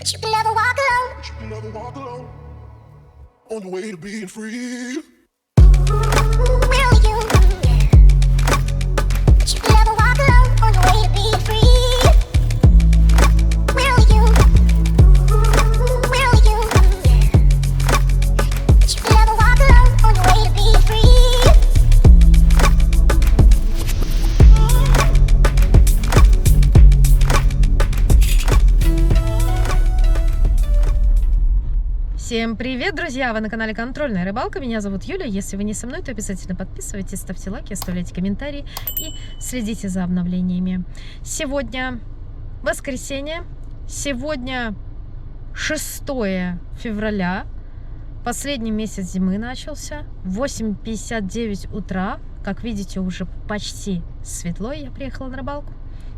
But you can never walk alone. But you can never walk alone. On the way to being free. Where are you? But you can never walk alone. On the way to being free. Where are you? Where are you? But you can never walk alone. On the way to being free. Всем привет, друзья! Вы на канале Контрольная рыбалка. Меня зовут Юля. Если вы не со мной, то обязательно подписывайтесь, ставьте лайки, оставляйте комментарии и следите за обновлениями. Сегодня воскресенье. Сегодня 6 февраля. Последний месяц зимы начался. 8:59 утра. Как видите, уже почти светло. Я приехала на рыбалку.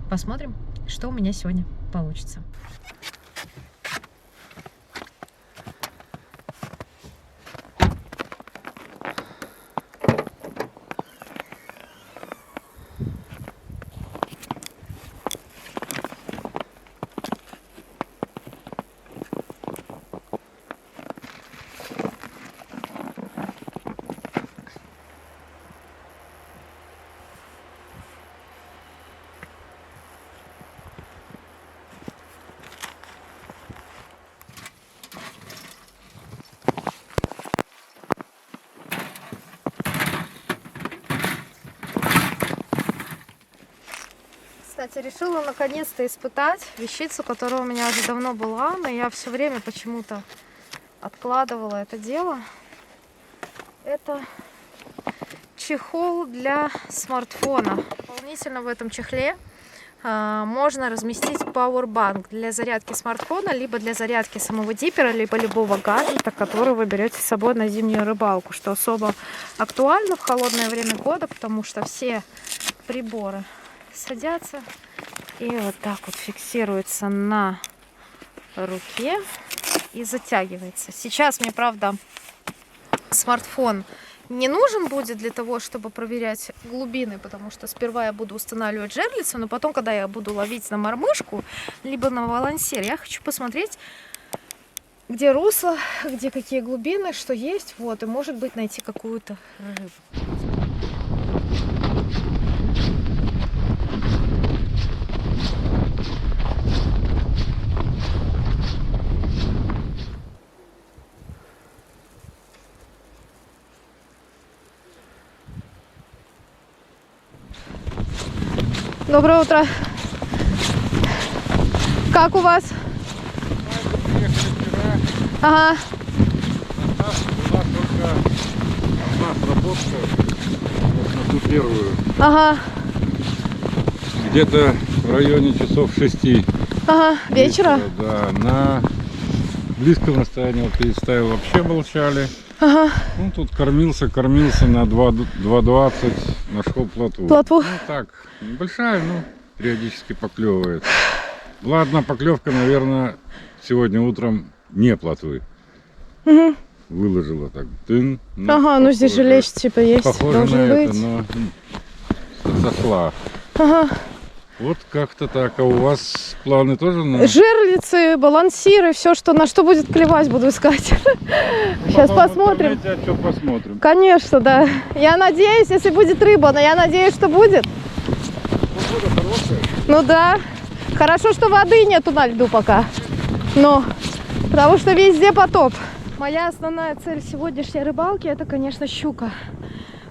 Посмотрим, что у меня сегодня получится. Кстати, решила наконец-то испытать вещицу, которая у меня уже давно была, но я все время почему-то откладывала это дело. Это чехол для смартфона. Дополнительно в этом чехле можно разместить пауэрбанк для зарядки смартфона, либо для зарядки самого диппера, либо любого гаджета, который вы берете с собой на зимнюю рыбалку, что особо актуально в холодное время года, потому что все приборы садятся и вот так вот фиксируется на руке и затягивается. Сейчас мне, правда, смартфон не нужен будет для того, чтобы проверять глубины, потому что сперва я буду устанавливать жерлицу, но потом, когда я буду ловить на мормышку, либо на балансир, я хочу посмотреть, где русло, где какие глубины, что есть, вот, и может быть найти какую-то рыбу. Доброе утро. Как у вас? Приехали вчера. Ага. Была только одна сработка, вот на ту первую. Ага. Где-то в районе часов 6. Ага. Вечера? Да, на близком расстоянии вот переставил, вообще молчали. Ага. Ну, тут кормился на 2,20, нашел плотву. Плотву? Ну, так, небольшая, но периодически поклевывает. Была одна поклевка, наверное, сегодня утром не плотвы. Угу. Выложила так. Тын, ну, Ага, ну здесь же лещ типа есть, похоже должен на быть. это, но сошла. Ага. Вот как-то так. А у вас планы тоже на... Жерлицы, балансиры, все, что на что будет клевать, буду искать. Сейчас посмотрим. А что посмотрим? Конечно, да. Я надеюсь, если будет рыба, но я надеюсь, что будет. Погода хорошая. Ну да. Хорошо, что воды нету на льду пока. Но, потому что везде потоп. Моя основная цель сегодняшней рыбалки — это, конечно, щука.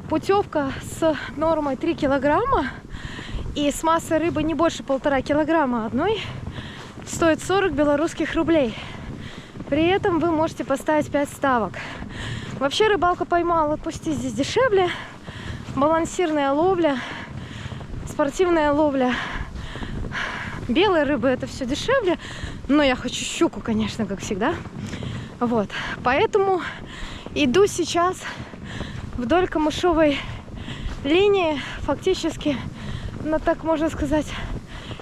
Путевка с нормой 3 килограмма и с массой рыбы не больше 1,5 килограмма одной стоит 40 белорусских рублей. При этом вы можете поставить 5 ставок. Вообще рыбалка поймала, отпусти здесь дешевле. Балансирная ловля, спортивная ловля белой рыбы — это все дешевле. Но я хочу щуку, конечно, как всегда. Вот, поэтому иду сейчас вдоль камышовой линии, фактически на, так можно сказать,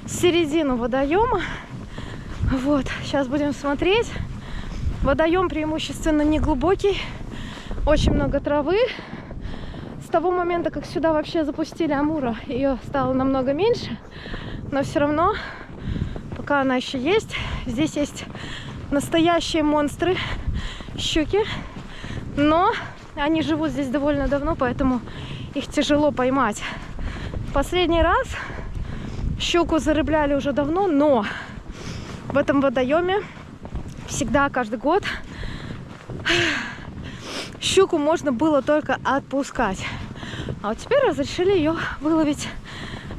середину водоема. Вот, сейчас будем смотреть. Водоем преимущественно неглубокий, очень много травы. С того момента, как сюда вообще запустили амура, ее стало намного меньше, но все равно пока она еще есть. Здесь есть настоящие монстры, щуки, но они живут здесь довольно давно, поэтому их тяжело поймать. Последний раз щуку зарыбляли уже давно, но в этом водоеме всегда, каждый год щуку можно было только отпускать. А вот теперь разрешили ее выловить,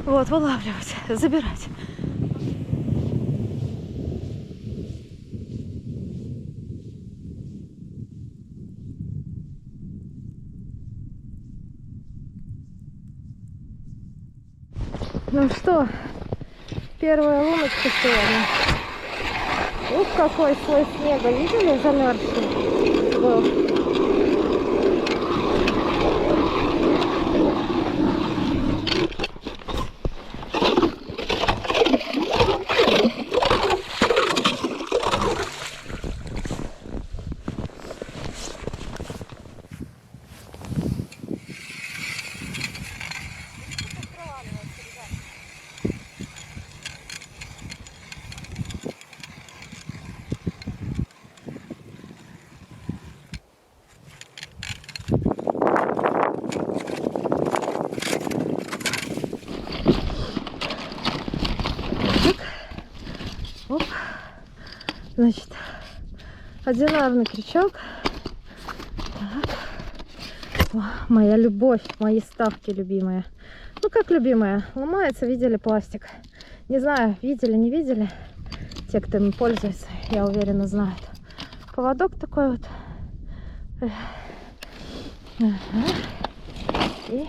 вот, вылавливать, забирать. Ну что, первая луночка сегодня. Ух, какой слой снега, видели, замерзший был. Оп. Значит, одинарный крючок. Так. О, моя любовь, мои ставки любимые. Ну как любимая, ломается, видели пластик. Не знаю, видели, не видели. Те, кто им пользуется, я уверена, знают. Поводок такой вот. Ага. И,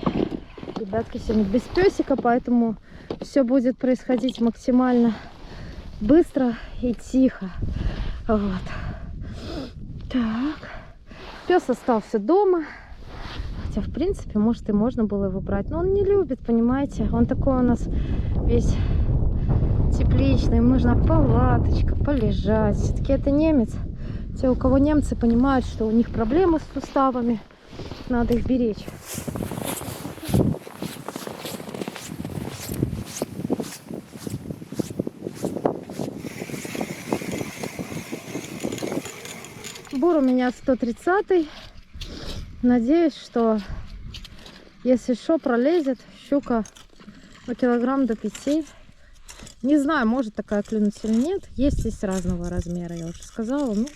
ребятки, сегодня без песика, поэтому все будет происходить максимально быстро и тихо. Вот. Так. Пес остался дома. Хотя, в принципе, может, и можно было его брать. Но он не любит, понимаете. Он такой у нас весь тепличный. Ему нужна палаточка, полежать. Все-таки это немец. Те, у кого немцы, понимают, что у них проблемы с суставами. Надо их беречь. Бур у меня 130-й. Надеюсь, что если что, пролезет щука на килограмм до 5. Не знаю, может такая клюнуть или нет. Есть здесь разного размера, я уже сказала. Ну,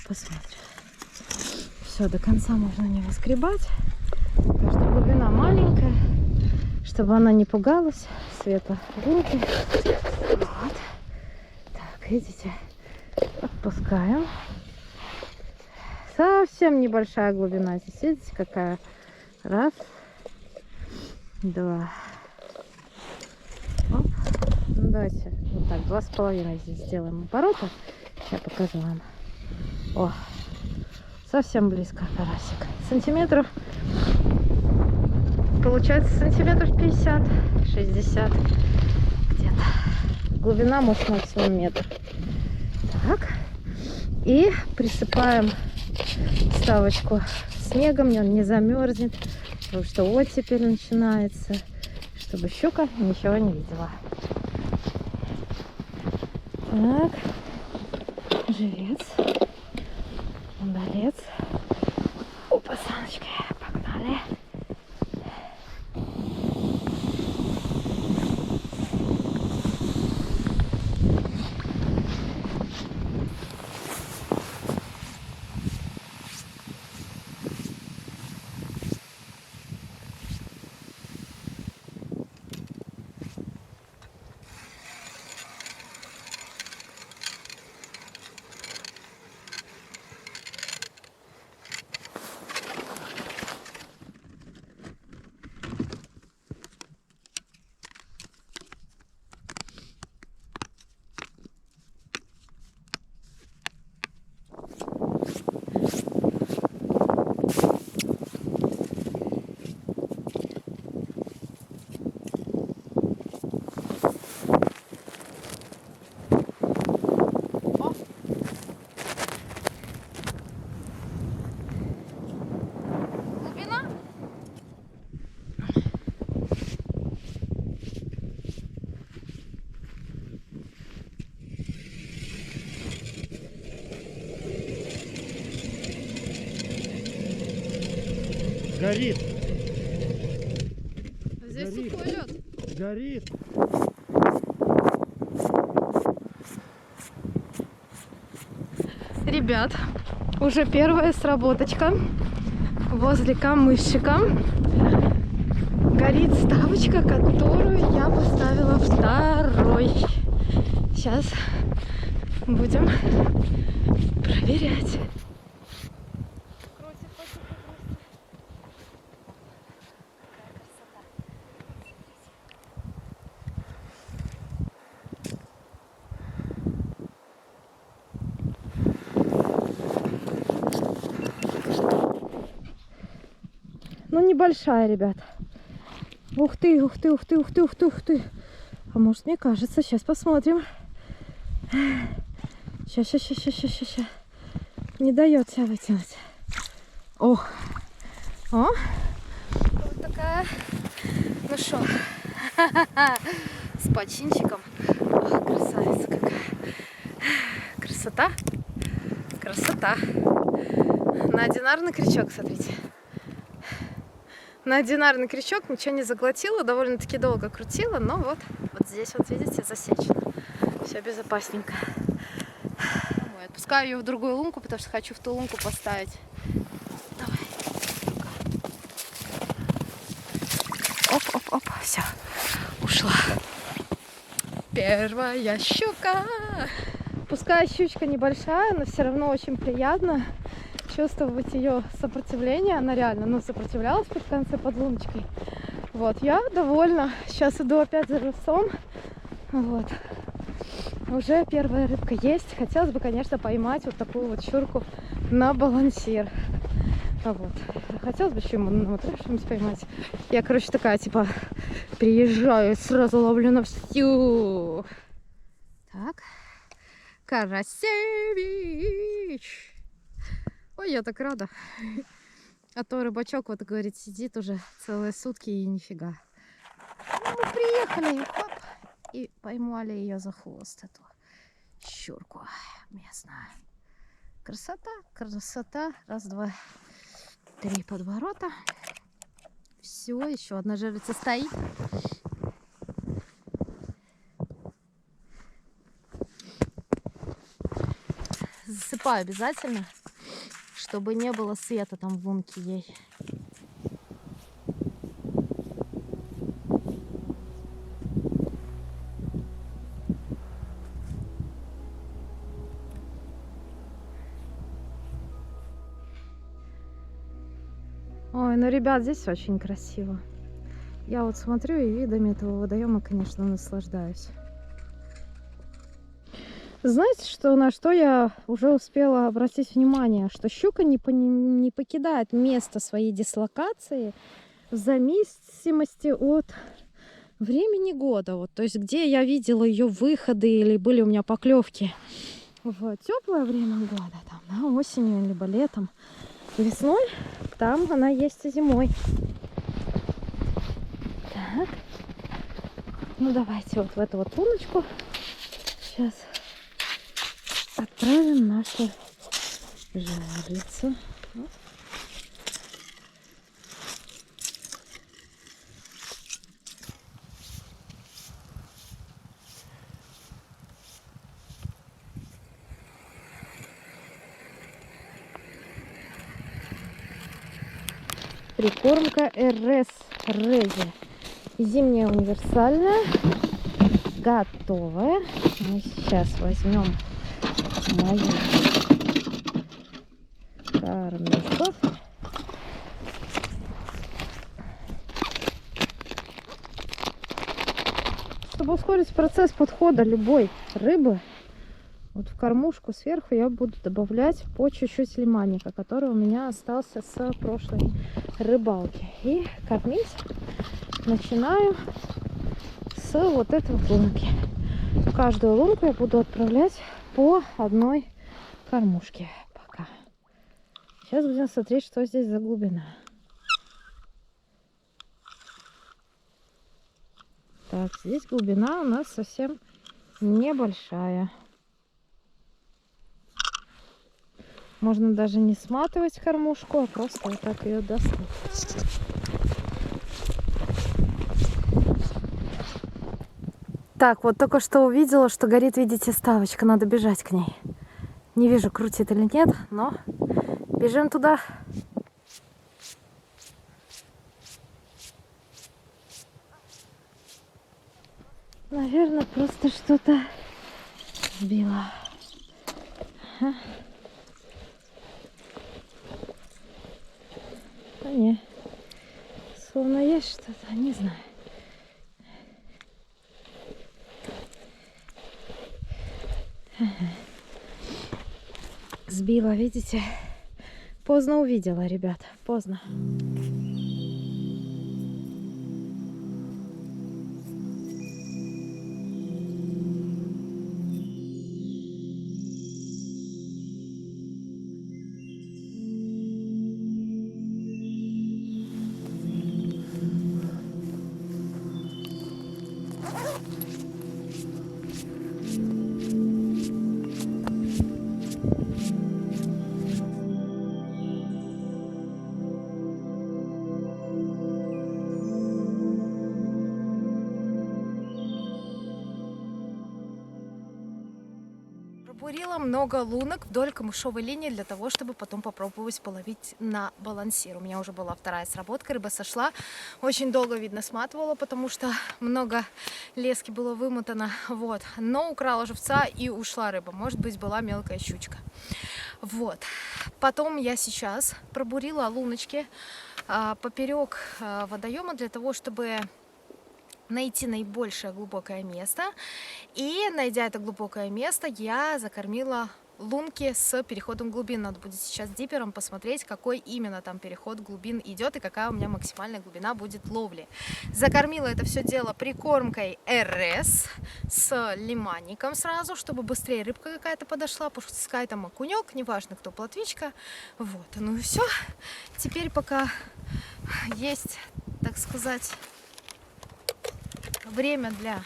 посмотрим. Все, до конца можно не выскребать. Потому что глубина маленькая. Чтобы она не пугалась. Света руки. Вот. Так, видите? Отпускаем. Совсем небольшая глубина. Здесь видите, какая? Раз, два. Оп. Ну, давайте вот так, 2,5 здесь сделаем оборота. Сейчас покажу вам. О, совсем близко карасик. Сантиметров, получается, сантиметров 50-60 где-то. Глубина может максимум метр. Так. И присыпаем ставочку снегом, он не замерзнет, потому что оттепель начинается, чтобы щука ничего не видела. Так, живец, удалец. Опа, саночка, погнали. Горит, Здесь Горит. сухой лед. горит. Ребят, уже первая сработочка возле камышика. Горит ставочка, которую я поставила второй. Сейчас будем проверять. Ну, небольшая, ребят. Ух ты, ух ты, ух ты, ух ты, ух ты, ух ты. А может, мне кажется, сейчас посмотрим. Сейчас. Не дает себя вытянуть. Ох. О. Вот такая. Ну что. С починчиком. Ох, красавица какая. Красота. Красота. На одинарный крючок, смотрите. На одинарный крючок ничего не заглотила, довольно-таки долго крутила, но вот здесь вот видите засечено. Все безопасненько. Отпускаю ее в другую лунку, потому что хочу в ту лунку поставить. Давай. Оп, все, ушла. Первая щука. Пускай щучка небольшая, но все равно очень приятно чувствовать ее сопротивление. Она реально, сопротивлялась в конце под луночкой. Вот, я довольна. Сейчас иду опять за русом. Вот. Уже первая рыбка есть. Хотелось бы, конечно, поймать вот такую вот щурку на балансир. Вот. Хотелось бы еще на что-нибудь поймать. Я, короче, такая, типа, приезжаю и сразу ловлю на всю. Так. Карасевич. Ой, я так рада. А то рыбачок, вот, говорит, сидит уже целые сутки и нифига. Ну, мы приехали, хоп, и поймали ее за хвост, эту щурку местную. Красота, красота. Раз, два, три подворота. Все, еще одна жерлица стоит. Засыпаю обязательно, чтобы не было света там в лунке ей. Ой, ну, ребят, здесь очень красиво. Я вот смотрю и видами этого водоема, конечно, наслаждаюсь. Знаете, на что я уже успела обратить внимание? Что щука не покидает место своей дислокации в зависимости от времени года. Вот, то есть, где я видела ее выходы или были у меня поклевки в теплое время года, там, да, осенью, либо летом, весной, там она есть и зимой. Так. Ну, давайте вот в эту вот луночку сейчас отправим нашу жерлицу. Вот. Прикормка РС Рези. Зимняя универсальная. Готовая. Мы сейчас возьмем мою кормушку. Чтобы ускорить процесс подхода любой рыбы, вот в кормушку сверху я буду добавлять по чуть-чуть лимонника, который у меня остался с прошлой рыбалки. И кормить начинаю с вот этой вот лунки. В каждую лунку я буду отправлять по одной кормушке пока. Сейчас будем смотреть, что здесь за глубина. Так, здесь глубина у нас совсем небольшая. Можно даже не сматывать кормушку, а просто вот так ее достать. Так, вот только что увидела, что горит, видите, ставочка. Надо бежать к ней. Не вижу, крутит или нет, но бежим туда. Наверное, просто что-то сбило. Ага. А не, словно есть что-то, не знаю. Ага. Сбила, видите? Поздно увидела, ребят, поздно. Пробурила много лунок вдоль камышовой линии для того, чтобы потом попробовать половить на балансир. У меня уже была вторая сработка, рыба сошла. Очень долго, видно, сматывала, потому что много лески было вымотано. Вот. Но украла живца и ушла рыба. Может быть, была мелкая щучка. Вот. Потом я сейчас пробурила луночки поперек водоема для того, чтобы найти наибольшее глубокое место. И, найдя это глубокое место, я закормила лунки с переходом глубин. Надо будет сейчас дипером посмотреть, какой именно там переход глубин идет и какая у меня максимальная глубина будет ловли. Закормила это все дело прикормкой РС с лиманником сразу, чтобы быстрее рыбка какая-то подошла, пускай там окунек, неважно кто, плотвичка. Вот, ну и все. Теперь пока есть, так сказать, время для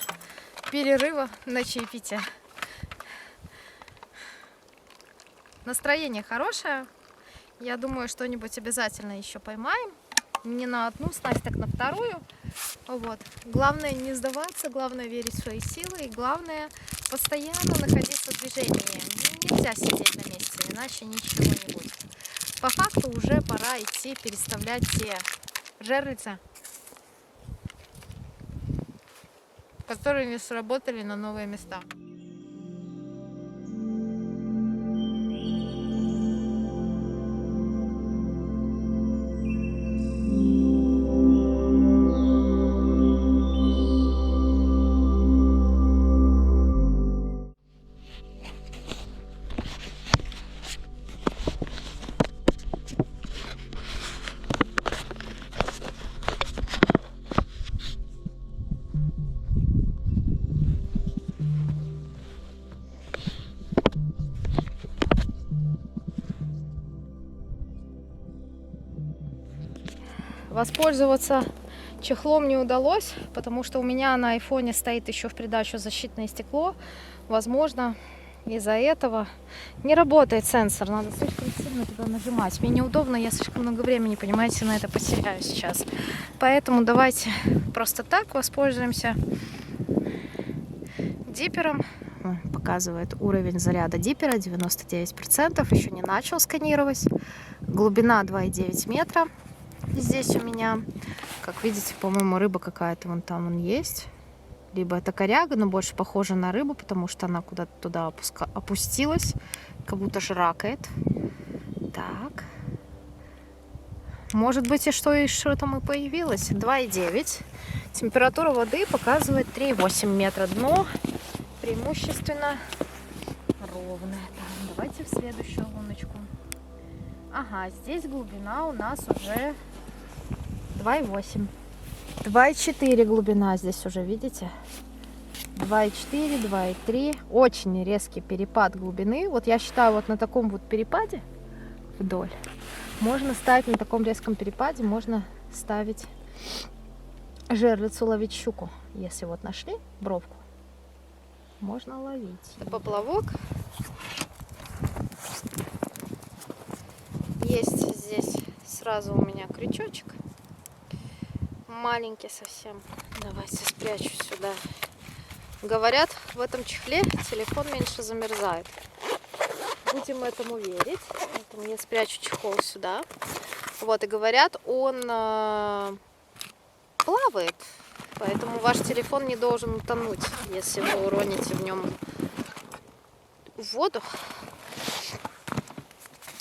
перерыва на чаепитие. Настроение хорошее. Я думаю, что-нибудь обязательно еще поймаем. Не на одну снасть, так на вторую. Вот. Главное не сдаваться, главное верить в свои силы. И главное постоянно находиться в движении. Нельзя сидеть на месте, иначе ничего не будет. По факту уже пора идти переставлять те жерлицы, которые не сработали, на новые места. Воспользоваться чехлом не удалось, потому что у меня на айфоне стоит еще в придачу защитное стекло. Возможно, из-за этого не работает сенсор. Надо слишком сильно туда нажимать. Мне неудобно, я слишком много времени, понимаете, на это потеряю сейчас. Поэтому давайте просто так воспользуемся дипером. Показывает уровень заряда дипера 99%. Еще не начал сканировать. Глубина 2,9 метра. Здесь у меня, как видите, по-моему, рыба какая-то вон там он есть. Либо это коряга, но больше похожа на рыбу, потому что она куда-то туда опустилась, как будто жракает. Так. Может быть, и что там и появилось. 2,9. Температура воды показывает 3,8 метра. Дно преимущественно ровное. Так, давайте в следующую луночку. Ага, здесь глубина у нас уже 2,8. 2,4 глубина здесь уже, видите? 2,4, 2,3. Очень резкий перепад глубины. Вот я считаю, вот на таком вот перепаде вдоль можно ставить, на таком резком перепаде можно ставить жерлицу, ловить щуку. Если вот нашли бровку, можно ловить. Это поплавок. сразу у меня крючочек. Маленький совсем. Давайте спрячу сюда. Говорят, в этом чехле телефон меньше замерзает. Будем этому верить. Поэтому я спрячу чехол сюда. Вот, и говорят, он плавает. Поэтому ваш телефон не должен утонуть, если вы уроните в нем воду.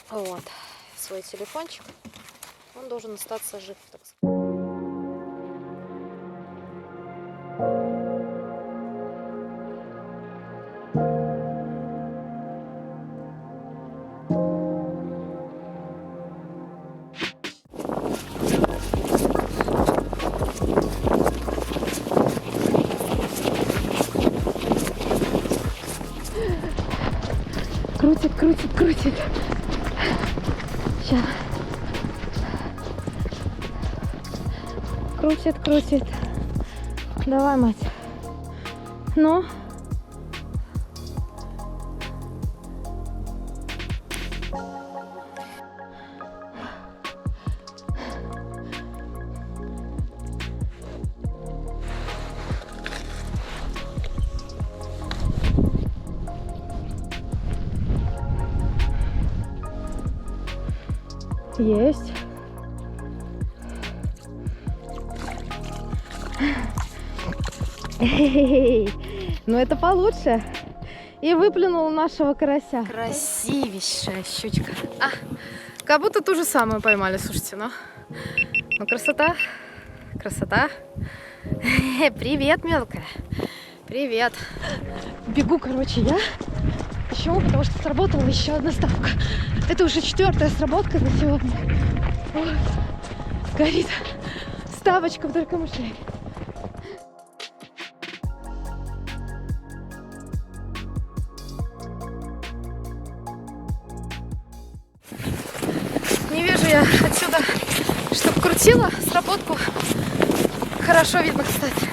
Вот, свой телефончик. Он должен остаться жив, так сказать. Крутит, крутит, крутит. Сейчас. Крутит, крутит. Давай, мать. Ну. Есть. Ну это получше. И выплюнул нашего карася. Красивейшая щучка. Как будто ту же самую поймали, слушайте, ну красота. Красота. Привет, мелкая. Привет. Бегу, короче, я. Почему? Потому что сработала еще одна ставка. Это уже 4-я сработка за сегодня. Вот. Горит ставочка вдоль камышей. Не вижу я отсюда, чтоб крутила сработку. Хорошо видно, кстати.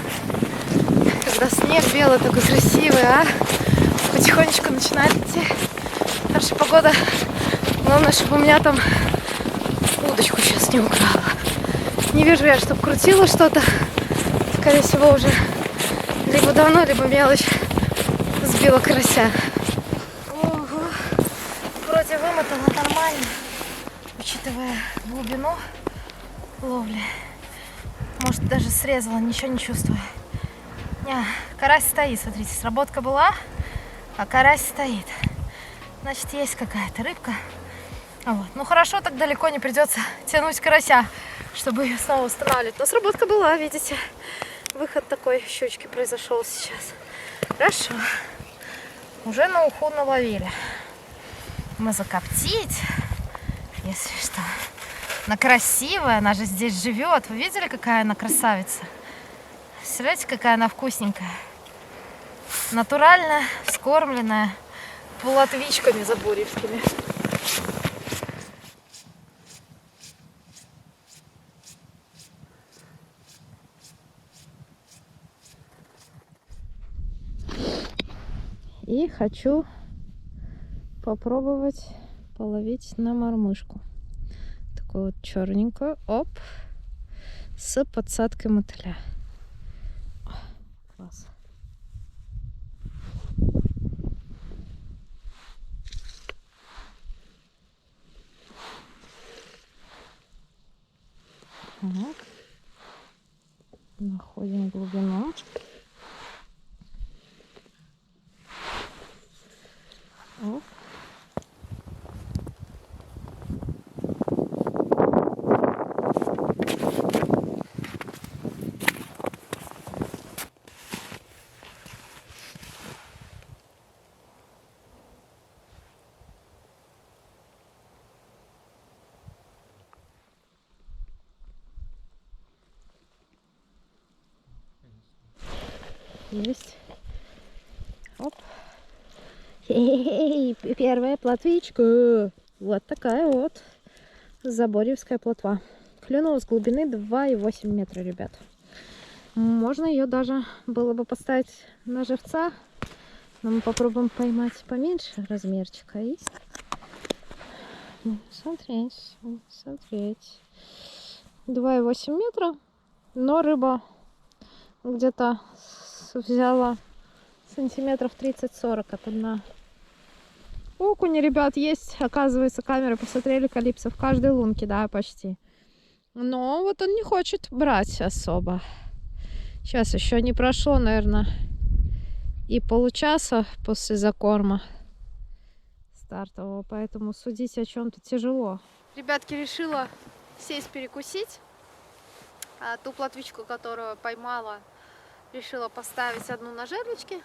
Когда снег белый, такой красивый, потихонечку начинает идти. Хорошая погода. Главное, чтобы у меня там удочку сейчас не украла. Не вижу я, чтобы крутила что-то. Скорее всего, уже либо давно, либо мелочь сбила карася. Ого. Вроде вымотала нормально, учитывая глубину ловли. Может, даже срезала, ничего не чувствую. Карась стоит, смотрите, сработка была, а карась стоит. Значит, есть какая-то рыбка. Вот. Ну хорошо, так далеко не придется тянуть карася, чтобы ее снова устанавливать. Но сработка была, видите. Выход такой щучки произошел сейчас. Хорошо. Уже на уху наловили. Мы закоптить, если что. Она красивая, она же здесь живет. Вы видели, какая она красавица? Представляете, какая она вкусненькая. Натуральная, скормленная, плотвичками забурьевскими. И хочу попробовать половить на мормышку. Такую вот черненькую, оп, с подсадкой мотыля. Класс. Так. Находим глубину. Оп. Есть. Оп. Хе-хе-хе, первая плотвичка. Вот такая вот заборьевская плотва. Клюнула с глубины 2,8 метра, ребят. Можно ее даже было бы поставить на живца. Но мы попробуем поймать поменьше размерчика. И Смотреть, смотреть. 2,8 метра, но рыба где-то взяла сантиметров 30-40 от дна. Окуни, ребят, есть. Оказывается, камеры посмотрели калипсо в каждой лунке, да, почти. Но вот он не хочет брать особо. Сейчас еще не прошло, наверное, и получаса после закорма стартового, поэтому судить о чем-то тяжело. Ребятки, решила сесть перекусить. А ту плотвичку, которую поймала, решила поставить одну на жерличке.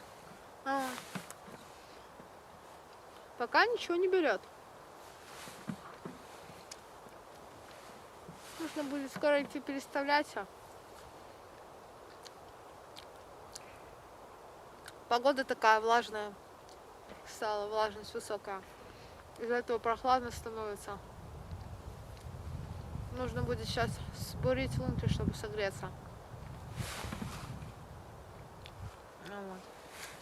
Пока ничего не берет. Нужно будет скоро идти переставляться. Погода такая влажная. Стала влажность высокая. Из-за этого прохладно становится. Нужно будет сейчас сбурить лунки, чтобы согреться. Вот.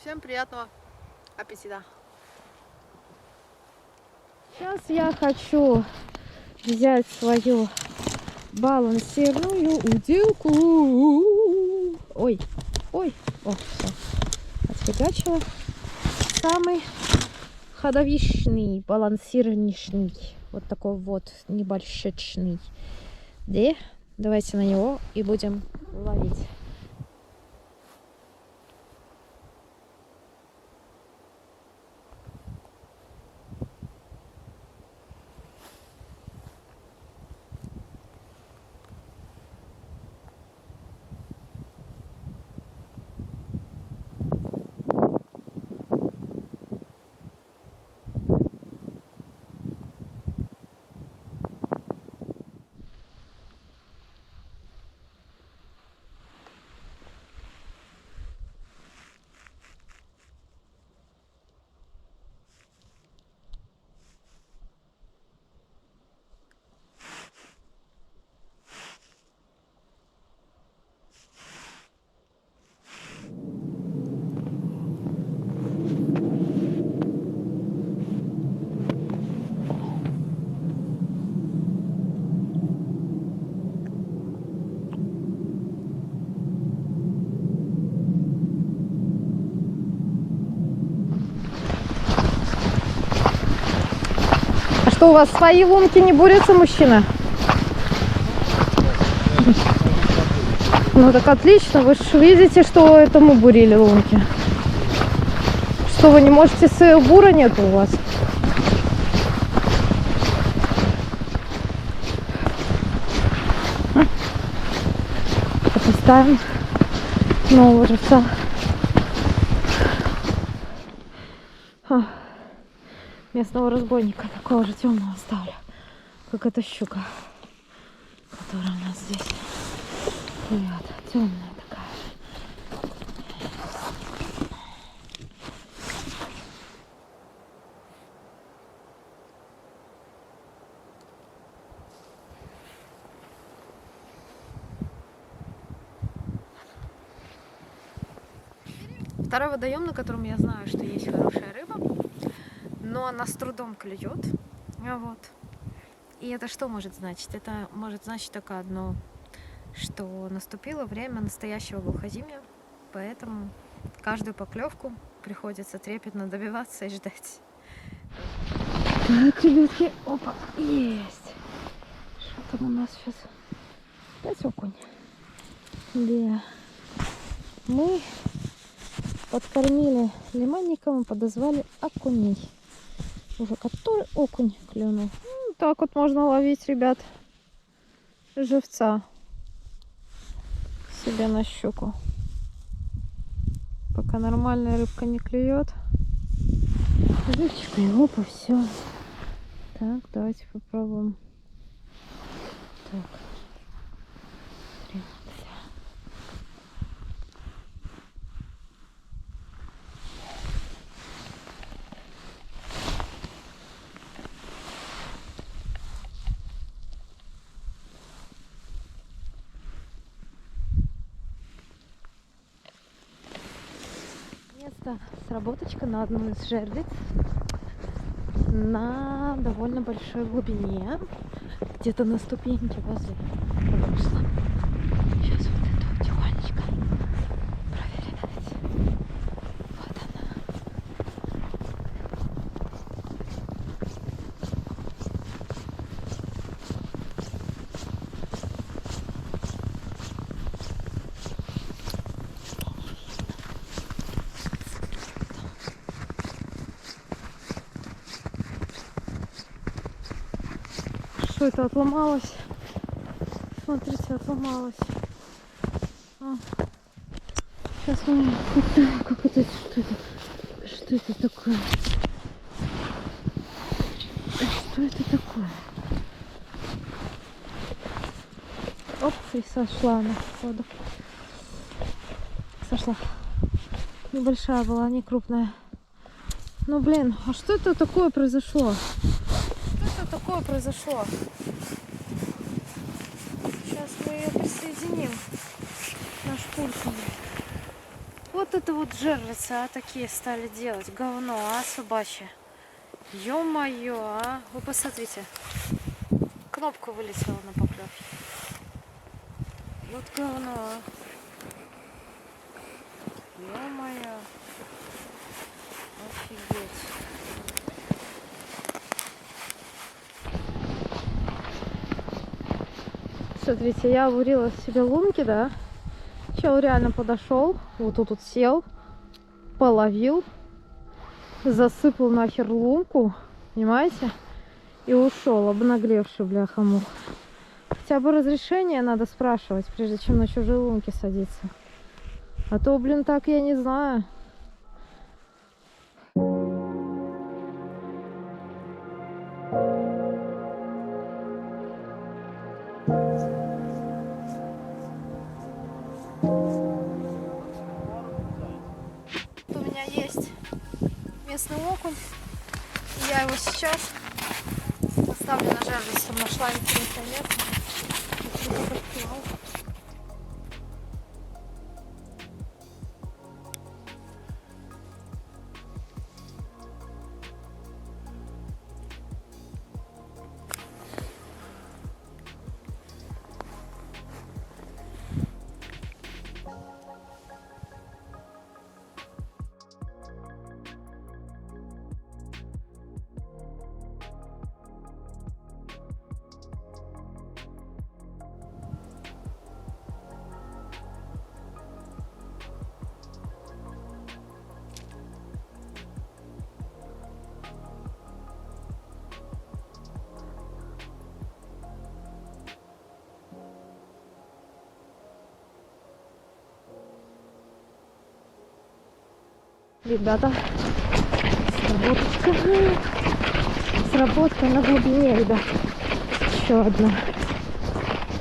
Всем приятного аппетита. Сейчас я хочу взять свою балансирную удилку. Ой, ой, о, все. Отфигачила. Самый ходовищный, балансирничный. Вот такой вот небольшечный. Да? Давайте на него и будем ловить. Что, у вас свои лунки не бурятся, мужчина? Ну так отлично, вы же видите, что это мы бурили лунки. Что, вы не можете, бура нету у вас? Поставим нового живца. Местного разбойника, такого же темного оставлю, как эта щука, которая у нас здесь. Ребят, темная такая. Второй водоем, на котором я знаю, что есть хорошая рыба, но она с трудом клюет. Вот. И это что может значить? Это может значить только одно, что наступило время настоящего глухозимья, поэтому каждую поклевку приходится трепетно добиваться и ждать. Так, ребятки, опа, есть. Что там у нас сейчас? Опять окунь. Да. Мы подкормили лимонником и подозвали окуней. Уже который окунь клюнул. Ну, так вот можно ловить, ребят, живца себе на щуку. Пока нормальная рыбка не клюет. Живчик и опа, все. Так, давайте попробуем. Так. Сработочка на одну из жерлиц на довольно большой глубине. Где-то на ступеньке возле русла. Сейчас вот это тихонечко проверять. Вот она. Что это отломалось? Смотрите, отломалось. Сейчас мы... Как это? Что это? Что это такое? Что это такое? Оп, и сошла она в воду. Сошла. Небольшая была, не крупная. Ну блин, а что это такое произошло? Что это такое произошло? Сейчас мы ее присоединим. Наш пульт. Вот это вот жерлицы, такие стали делать. Говно, собачье. Ё-моё, а. Вы посмотрите. Кнопка вылетела на поклевке. Вот говно, а. Ё-моё. Офигеть. Смотрите, я урила себе лунки, да? Чел реально подошел, вот тут вот сел, половил, засыпал нахер лунку, понимаете? И ушел, обнаглевший, бляха-муха. Хотя бы разрешение надо спрашивать, прежде чем на чужие лунки садиться. А то, блин, так я не знаю. У меня есть местный окунь. И я его сейчас поставлю на жерлицу. Нашла интересное место. Ребята, сработка на глубине, ребят. Еще одна.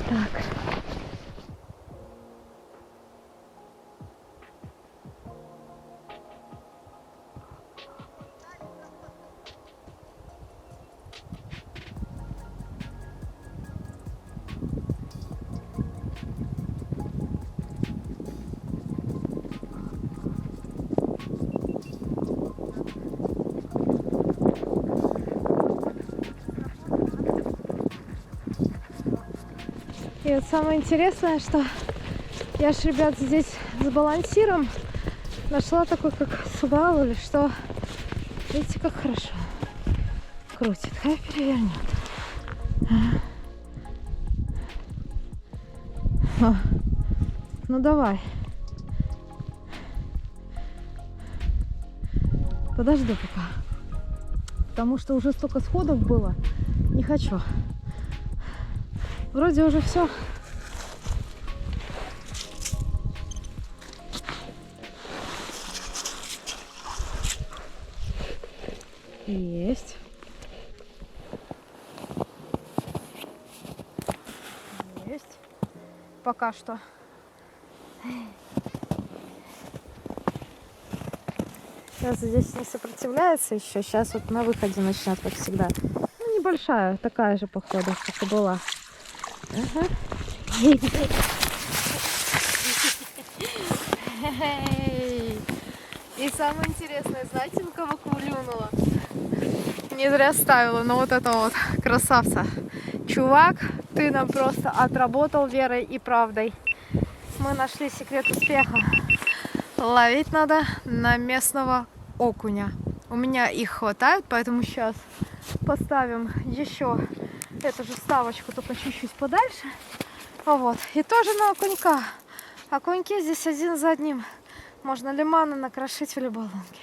Так. И вот самое интересное, что я ж, ребят, здесь с балансиром нашла такой, как сугал или что. Видите, как хорошо крутит. Хай перевернет. Ну давай. Подожду пока. Потому что уже столько сходов было. Не хочу. Вроде уже все. Есть. Есть. Пока что. Сейчас здесь не сопротивляется еще. Сейчас вот на выходе начнет, как всегда. Ну, небольшая, такая же, походу, как и была. Ага. И самое интересное, знаете, на кого клюнула? Не зря ставила, но вот это вот красавца. Чувак, ты нам просто отработал верой и правдой. Мы нашли секрет успеха. Ловить надо на местного окуня. У меня их хватает, поэтому сейчас поставим еще эту же ставочку, только чуть-чуть подальше. Вот. И тоже на окунька. Окуньки здесь один за одним. Можно лиманы накрошить в любой лунке.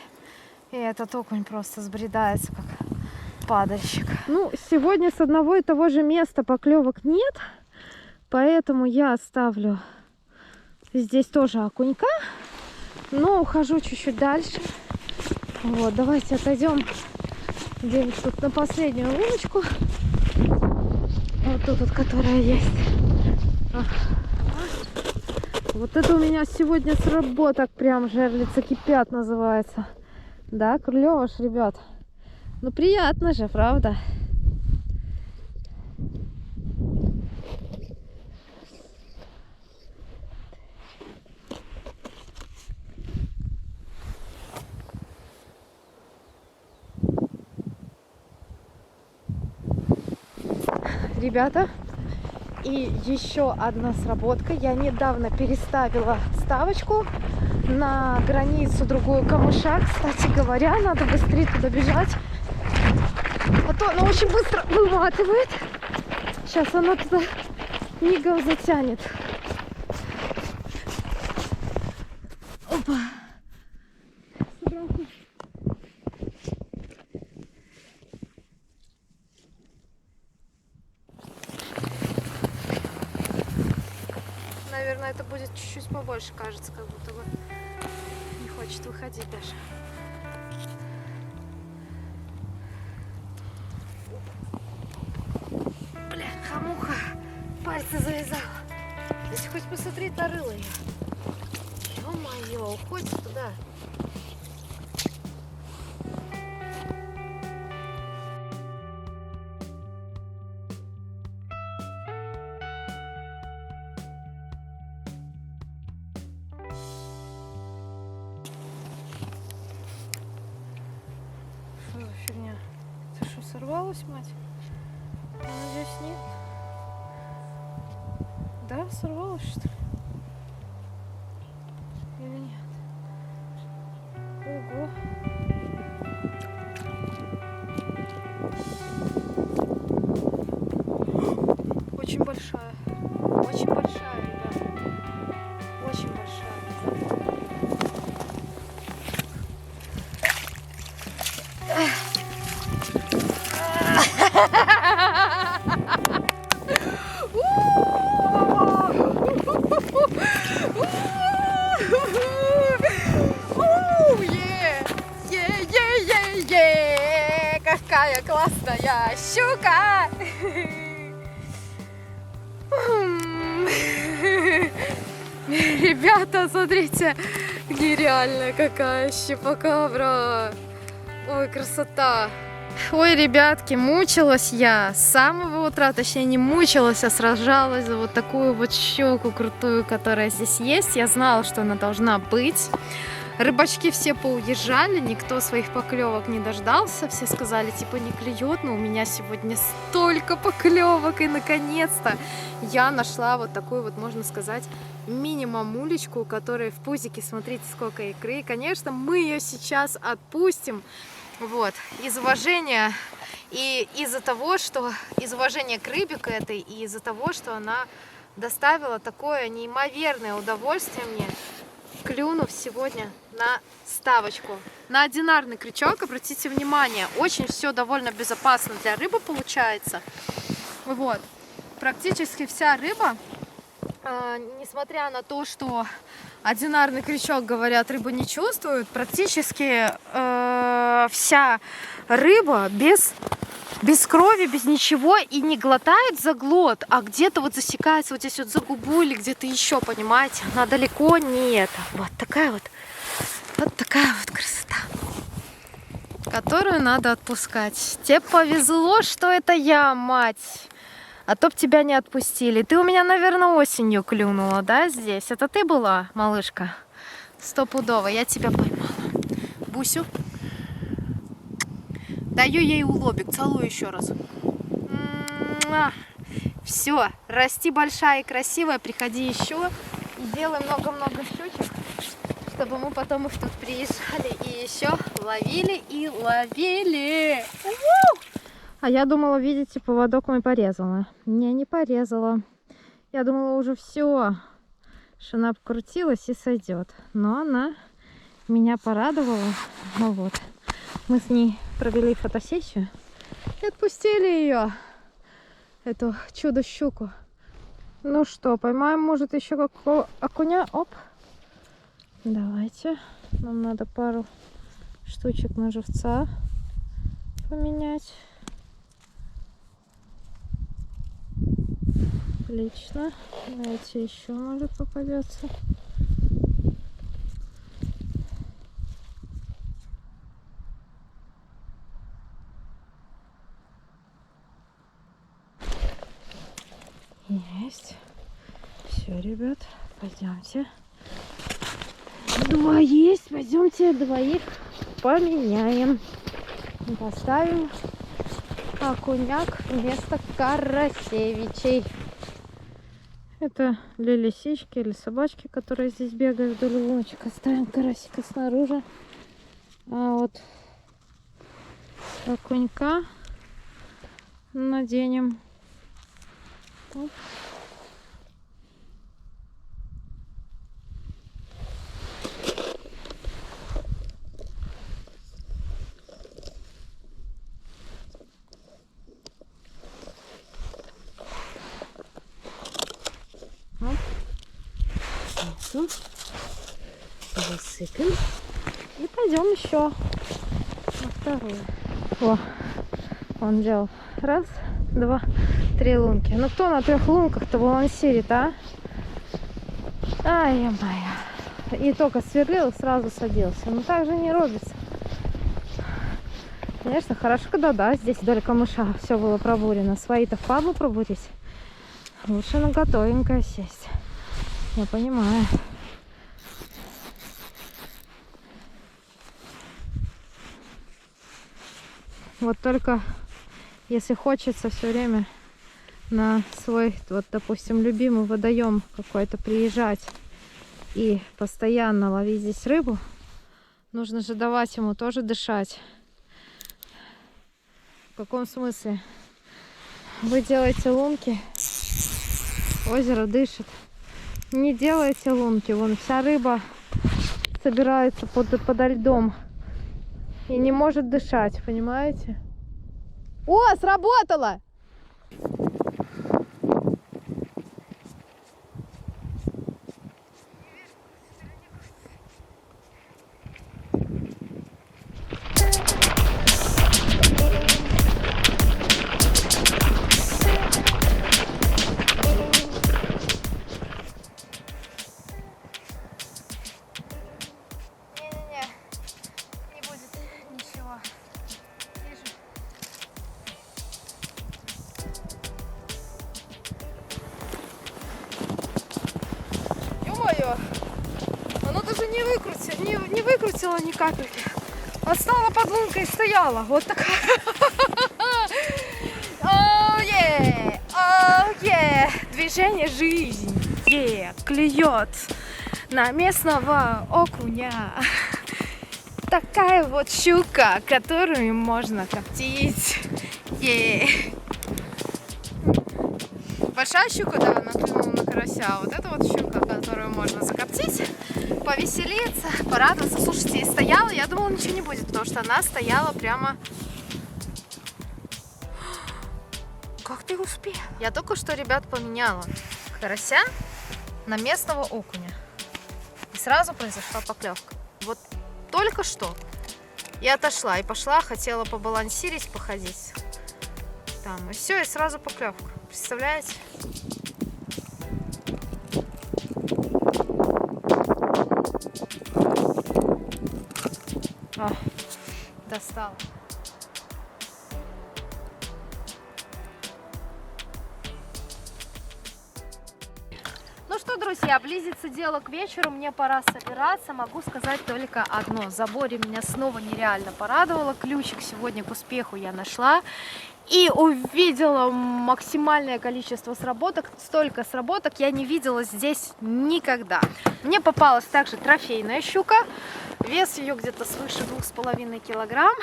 И этот окунь просто сбредается, как падальщик. Ну, сегодня с одного и того же места поклевок нет. Поэтому я оставлю здесь тоже окунька. Но ухожу чуть-чуть дальше. Вот, давайте отойдем где-нибудь тут на последнюю луночку. Вот тут вот, которая есть. Вот это у меня сегодня сработок прям жерлица кипят называется. Да, клёво ж, ребят. Ну приятно же, правда? Ребята, и еще одна сработка. Я недавно переставила ставочку на границу другую камыша. Кстати говоря, надо быстрее туда бежать, а то она очень быстро выматывает. Сейчас она туда мигом затянет. Опа. Наверное, это будет чуть-чуть побольше, кажется, как будто бы не хочет выходить даже. Бля, хамуха, пальцы завязала. Если хоть посмотреть на рыло ее. Ё-моё, уходит туда. Что за фигня? Ты что, сорвалась, мать? Надеюсь, нет. Да, сорвалась, что ли? Или нет? Ого. Очень большая. Очень большая, ребята. Очень большая. Какая классная щука! Ребята, смотрите, нереальная какая щупакабра! Ой, красота! Ой, ребятки, мучилась я с самого утра, точнее не мучилась, а сражалась за вот такую вот щуку крутую, которая здесь есть. Я знала, что она должна быть. Рыбачки все поуезжали, никто своих поклевок не дождался. Все сказали, типа, не клюет, но у меня сегодня столько поклевок. И наконец-то я нашла вот такую вот, можно сказать, мини-мамулечку, у которой в пузике, смотрите, сколько икры. И, конечно, мы ее сейчас отпустим. Вот, из уважения и из-за того, что из уважения к рыбе к этой, и из-за того, что она доставила такое неимоверное удовольствие мне, клюнув сегодня на ставочку, на одинарный крючок. Обратите внимание, очень все довольно безопасно для рыбы получается. Вот, практически вся рыба, несмотря на то, что одинарный крючок, говорят, рыба не чувствует, практически вся рыба без крови, без ничего, и не глотает за глот, а где-то вот засекается вот здесь вот за губу или где-то еще, понимаете? Она далеко не это. Вот такая вот красота, которую надо отпускать. Тебе повезло, что это я, мать. А то б тебя не отпустили. Ты у меня, наверное, осенью клюнула, да, здесь? Это ты была, малышка? Стопудово, я тебя поймала. Бусю. Даю ей улобик, целую еще раз. Все, расти большая и красивая, приходи еще и делай много-много щучек, чтобы мы потом их тут приезжали и еще ловили и ловили. А я думала, видите, поводок мой порезала. Не порезала. Я думала уже все, что она обкрутилась и сойдет. Но она меня порадовала. Ну вот. Мы с ней провели фотосессию и отпустили ее, эту чудо-щуку. Ну что, поймаем, может, еще какого окуня? Оп. Давайте. Нам надо пару штучек на живца поменять. Отлично. Давайте еще, может, попадется. Есть. Все, ребят, пойдемте. Два есть. Пойдемте двоих поменяем. Поставим окуняк вместо карасевичей. Это для лисички или собачки, которые здесь бегают вдоль луночек. Оставим карасика снаружи. А вот окунька наденем. Оп. Оп. Засыпем. И пойдем еще на вторую. О, он делал раз, два, три лунки. Ну кто на 3 лунках-то балансирует, а? Ай-я-моя. И только сверлил, сразу садился. Ну так же не робится. Конечно, хорошо, когда здесь вдоль камыша все было пробурено. Свои-то впадло пробурить. Лучше на готовенькое сесть. Я понимаю. Вот только если хочется все время на свой, вот, допустим, любимый водоем какой-то приезжать и постоянно ловить здесь рыбу, нужно же давать ему тоже дышать. В каком смысле? Вы делаете лунки, озеро дышит. Не делайте лунки, вон вся рыба собирается подо льдом и не может дышать, понимаете? О, сработало! Оно даже не выкрутило ни капельки. Остала под лункой и стояла. Вот такая. Движение жизни. Клюет на местного окуня. Такая вот щука, которую можно коптить. Большая щука, да, наклюнула на карася. Вот это вот щука, которую можно закоптить, повеселиться, порадоваться. Слушайте, и стояла, я думала, ничего не будет, потому что она стояла прямо... Как ты успел? Я только что, ребят, поменяла карася на местного окуня. И сразу произошла поклевка. Вот только что. Я отошла и пошла, хотела побалансировать, походить. Там, и все, и сразу поклевка. Представляете? О, достала. Ну что, друзья, близится дело к вечеру, мне пора собираться. Могу сказать только одно. Заборе меня снова нереально порадовало. Ключик сегодня к успеху я нашла. И увидела максимальное количество сработок. Столько сработок я не видела здесь никогда. Мне попалась также трофейная щука. Вес ее где-то свыше 2,5 килограмм.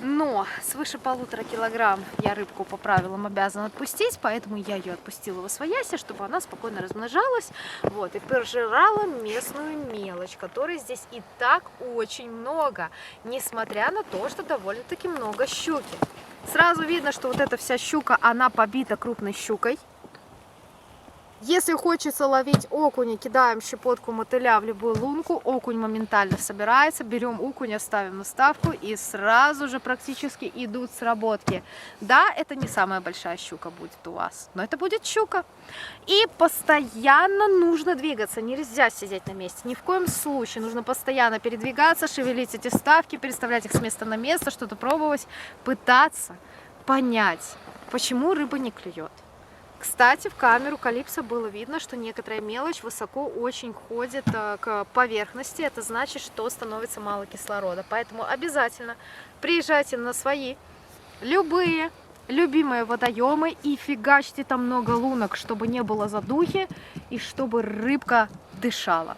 Но свыше 1,5 килограмм я рыбку по правилам обязана отпустить, поэтому я ее отпустила восвояси, чтобы она спокойно размножалась, вот, и пожирала местную мелочь, которой здесь и так очень много, несмотря на то, что довольно-таки много щуки. Сразу видно, что вот эта вся щука, она побита крупной щукой. Если хочется ловить окуня, кидаем щепотку мотыля в любую лунку, окунь моментально собирается, берем окуня, ставим на ставку и сразу же практически идут сработки. Да, это не самая большая щука будет у вас, но это будет щука. И постоянно нужно двигаться, нельзя сидеть на месте, ни в коем случае. Нужно постоянно передвигаться, шевелить эти ставки, переставлять их с места на место, что-то пробовать, пытаться понять, почему рыба не клюет. Кстати, в камеру Калипсо было видно, что некоторая мелочь высоко очень ходит к поверхности. Это значит, что становится мало кислорода. Поэтому обязательно приезжайте на свои любые любимые водоемы и фигачьте там много лунок, чтобы не было задухи и чтобы рыбка дышала.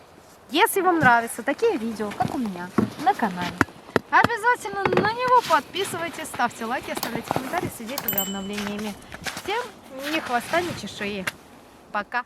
Если вам нравятся такие видео, как у меня на канале, обязательно на него подписывайтесь, ставьте лайки, оставляйте комментарии, следите за обновлениями. Всем ни хвоста, ни чешуи. Пока!